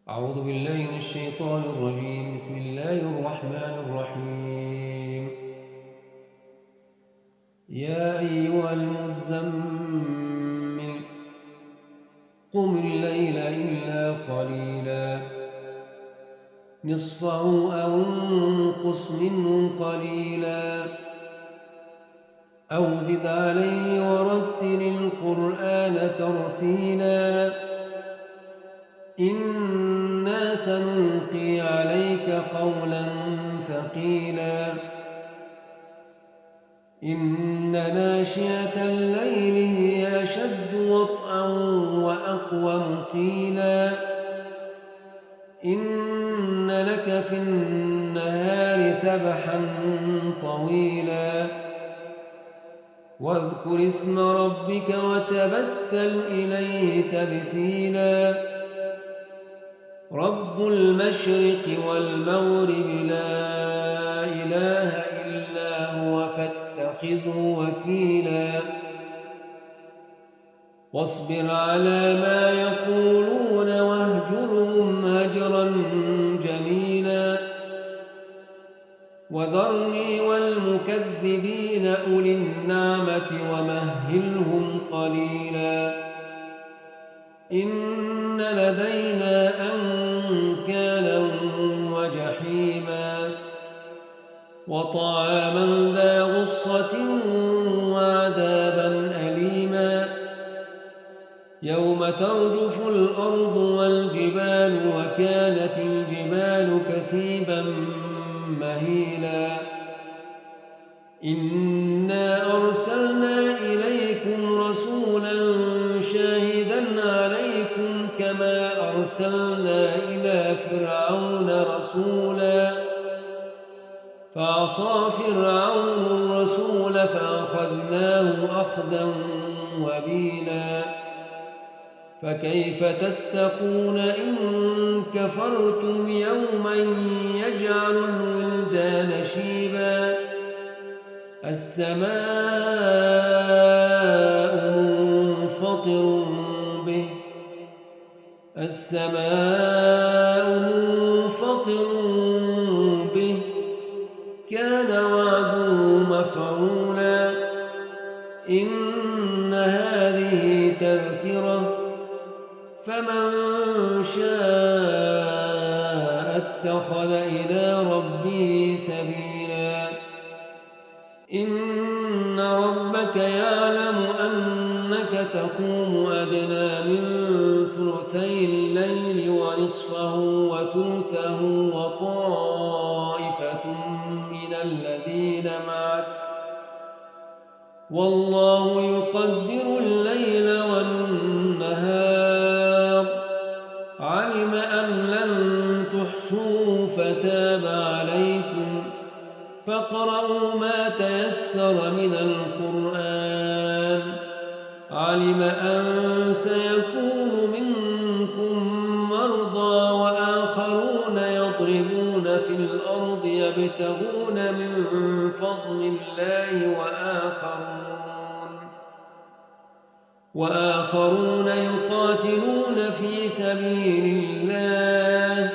أعوذ بالله من الشيطان الرجيم. بسم الله الرحمن الرحيم. يا أيها المزمل قم الليل إلا قليلا نصفه أو انقص منه قليلا أو زد عليه ورتل القرآن ترتيلا إنا سنلقي عليك قولا ثقيلا إن ناشئة الليل هي أشد وطئا وأقوم قيلا إن لك في النهار سبحا طويلا واذكر اسم ربك وتبتل إليه تبتيلا رب المشرق والمغرب لا إله إلا هو فاتخذه وكيلا واصبر على ما يقولون واهجرهم هجرا جميلا وذرني والمكذبين أولي النعمة ومهلهم قليلا إن لدينا أنكالا وجحيما وطعاما ذا غصة وعذابا أليما يوم ترجف الأرض والجبال وكانت الجبال كثيبا مهيلا إنا أرسلنا إليكم رسولا شاهدا عليكم كما أرسلنا إلى فرعون رسولا فعصى فرعون الرسول فأخذناه أخذا وبيلا فكيف تتقون إن كفرتم يوما يجعل الولدان شيبا السماء منفطر به كان وعده مفعولا إن هذه تذكرة فمن شاء اتخذ إلى ربه سبيلا إن ربك يعلم أنك تقوم أدنى من ثلثي الليل ونصفه وثلثه وطائفة من الذين معك والله يقدر الليل والنهار علم أن لن تحصوا فتاب عليكم فاقرؤوا ما تيسر من القرآن علم أن سيكون منكم مرضى وآخرون يضربون في الأرض يبتغون من فضل الله وآخرون يقاتلون في سبيل الله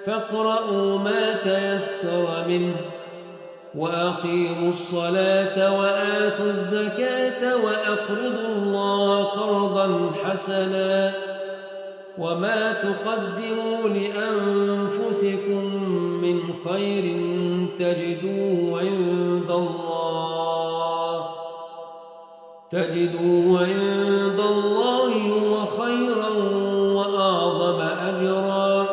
فاقرؤوا ما تيسر منه وأقيموا الصلاة وآتوا الزكاة وأقرضوا الله قرضا حسنا وما تقدموا لأنفسكم من خير تجدوه عند الله هو خيرا وأعظم أجرا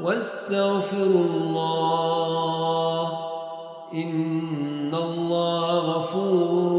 واستغفروا الله إن الله غفور